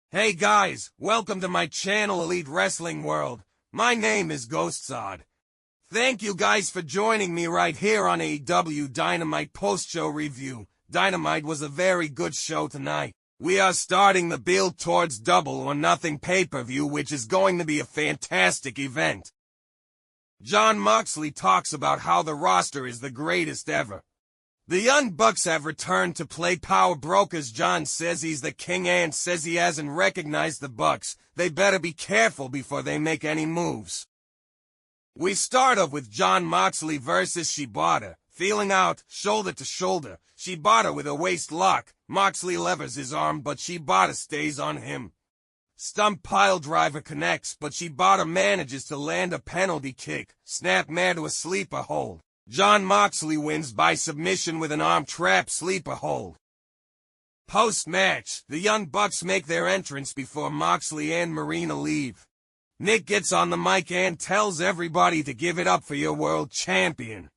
Hey guys, welcome to my channel Elite Wrestling World. My name is GhostSaad. Thank you guys for joining me right here on AEW Dynamite post-show review. Dynamite was a very good show tonight. We are starting the build towards Double or Nothing pay-per-view, which is going to be a fantastic event. Jon Moxley talks about how the roster is the greatest ever. The Young Bucks have returned to play power brokers. Jon says he's the king and says he hasn't recognized the Bucks. They better be careful before they make any moves. We start off with Jon Moxley versus Shibata. Feeling out, shoulder to shoulder. Shibata with a waist lock. Moxley levers his arm, but Shibata stays on him. Stump pile driver connects, but Shibata manages to land a penalty kick. Snapmare to a sleeper hold. Jon Moxley wins by submission with an arm trap sleeper hold. Post-match, the Young Bucks make their entrance before Moxley and Marina leave. Nick gets on the mic and tells everybody to give it up for your world champion.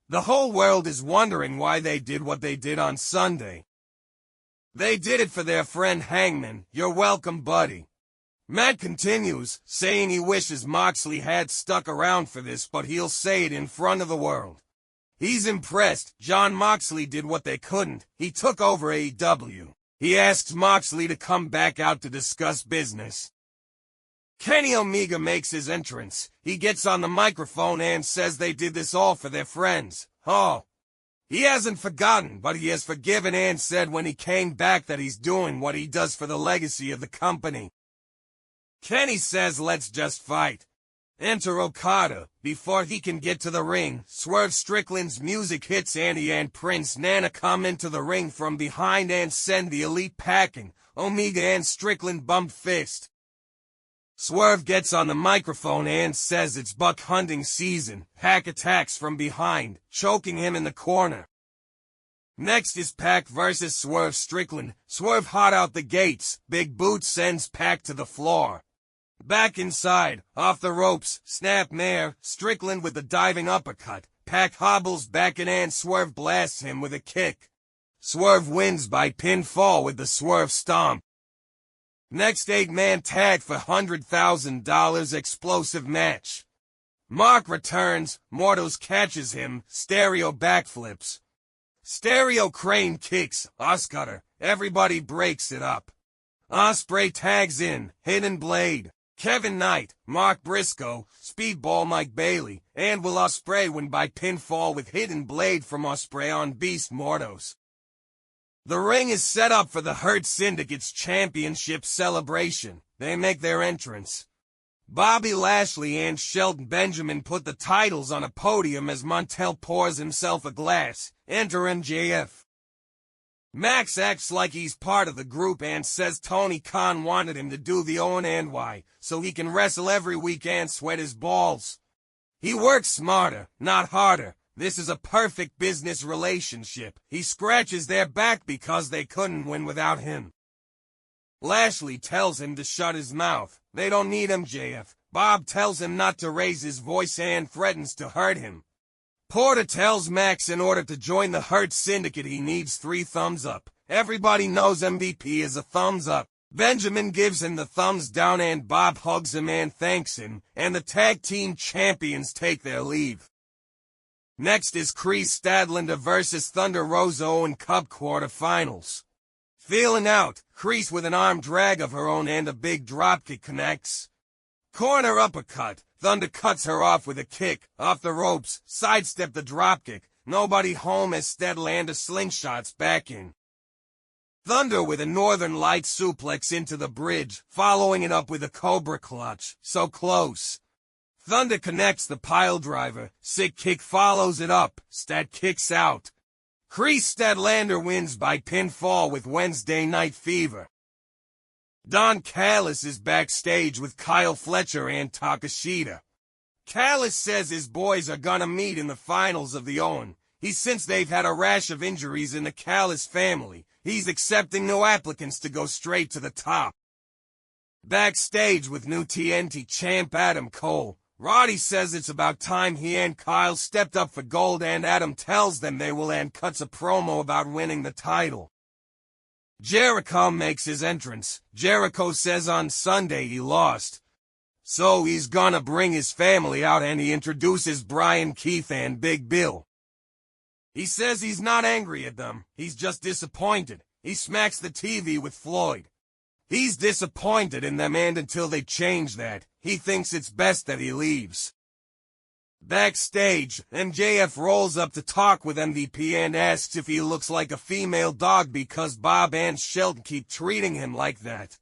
The whole world is wondering why they did what they did on Sunday. They did it for their friend Hangman. You're welcome, buddy. Matt continues, saying he wishes Moxley had stuck around for this, but he'll say it in front of the world. He's impressed. Jon Moxley did what they couldn't. He took over AEW. He asks Moxley to come back out to discuss business. Kenny Omega makes his entrance. He gets on the microphone and says they did this all for their friends. Oh. He hasn't forgotten, but he has forgiven and said when he came back that he's doing what he does for the legacy of the company. Kenny says let's just fight. Enter Okada. Before he can get to the ring, Swerve Strickland's music hits Andy and Prince Nana come into the ring from behind and send the Elite packing. Omega and Strickland bump fist. Swerve gets on the microphone and says it's buck hunting season. PAC attacks from behind, choking him in the corner. Next is PAC versus Swerve Strickland. Swerve hot out the gates. Big Boot sends PAC to the floor. Back inside, off the ropes, snapmare, Strickland with the diving uppercut. PAC hobbles back in and Swerve blasts him with a kick. Swerve wins by pinfall with the Swerve Stomp. Next 8-man tag for $100,000 explosive match. Mark returns, Mortos catches him, stereo backflips. Stereo crane kicks, Oscutter, everybody breaks it up. Ospreay tags in, hidden blade. Kevin Knight, Mark Briscoe, Speedball Mike Bailey, and Will Ospreay win by pinfall with hidden blade from Ospreay on Beast Mortos. The ring is set up for the Hurt Syndicate's championship celebration. They make their entrance. Bobby Lashley and Shelton Benjamin put the titles on a podium as Montel pours himself a glass. Enter MJF. Max acts like he's part of the group and says Tony Khan wanted him to do the O&NY so he can wrestle every week and sweat his balls. He works smarter, not harder. This is a perfect business relationship. He scratches their back because they couldn't win without him. Lashley tells him to shut his mouth. They don't need MJF. Bob tells him not to raise his voice and threatens to hurt him. Porter tells Max in order to join the Hurt Syndicate he needs 3 thumbs up. Everybody knows MVP is a thumbs up. Benjamin gives him the thumbs down and Bob hugs him and thanks him, and the tag team champions take their leave. Next is Kris Statlander versus Thunder Rosa in Cup quarterfinals. Feeling out, Kris with an arm drag of her own and a big dropkick connects. Corner uppercut. Thunder cuts her off with a kick, off the ropes, sidestep the dropkick, nobody home as Statlander slingshots back in. Thunder with a Northern Light suplex into the bridge, following it up with a Cobra clutch, so close. Thunder connects the pile driver, sick kick follows it up, Stat kicks out. Kris Statlander wins by pinfall with Wednesday Night Fever. Don Callis is backstage with Kyle Fletcher and Takashita. Callis says his boys are gonna meet in the finals of the Owen. Since they've had a rash of injuries in the Callis family, he's accepting no applicants to go straight to the top. Backstage with new TNT champ Adam Cole. Roddy says it's about time he and Kyle stepped up for gold and Adam tells them they will and cuts a promo about winning the title. Jericho makes his entrance. Jericho says on Sunday he lost, so he's gonna bring his family out, and he introduces Brian Keith and Big Bill. He says he's not angry at them, he's just disappointed. He smacks the TV with Floyd. He's disappointed in them, and until they change that, he thinks it's best that he leaves. Backstage, MJF rolls up to talk with MVP and asks if he looks like a female dog because Bob and Shelton keep treating him like that.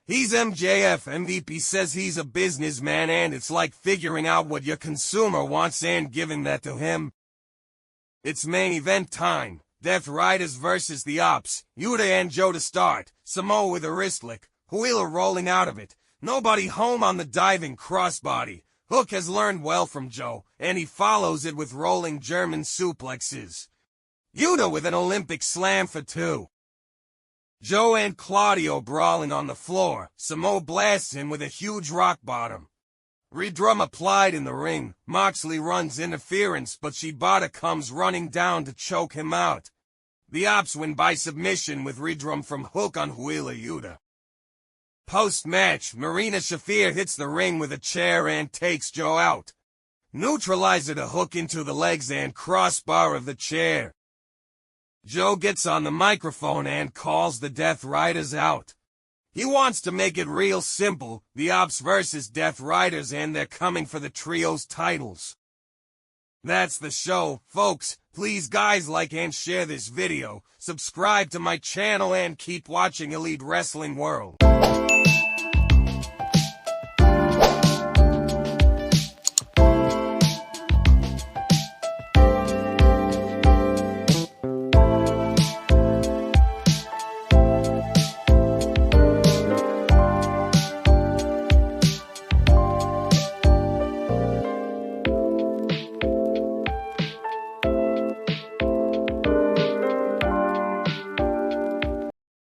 He's MJF. MVP says he's a businessman and it's like figuring out what your consumer wants and giving that to him. It's main event time. Death Riders versus the Opps. Yuta and Joe to start. Samoa with a wrist lick. Wheeler rolling out of it. Nobody home on the diving crossbody. Hook has learned well from Joe, and he follows it with rolling German suplexes. Yuta with an Olympic slam for 2. Joe and Claudio brawling on the floor. Samoa blasts him with a huge rock bottom. Redrum applied in the ring. Moxley runs interference, but Shibata comes running down to choke him out. The Opps win by submission with redrum from Hook on Wheeler Yuta. Post-match, Marina Shafir hits the ring with a chair and takes Joe out. Neutralizer to Hook into the legs and crossbar of the chair. Joe gets on the microphone and calls the Death Riders out. He wants to make it real simple, the Opps versus Death Riders, and they're coming for the trio's titles. That's the show, folks. Please guys, like and share this video, subscribe to my channel and keep watching Elite Wrestling World.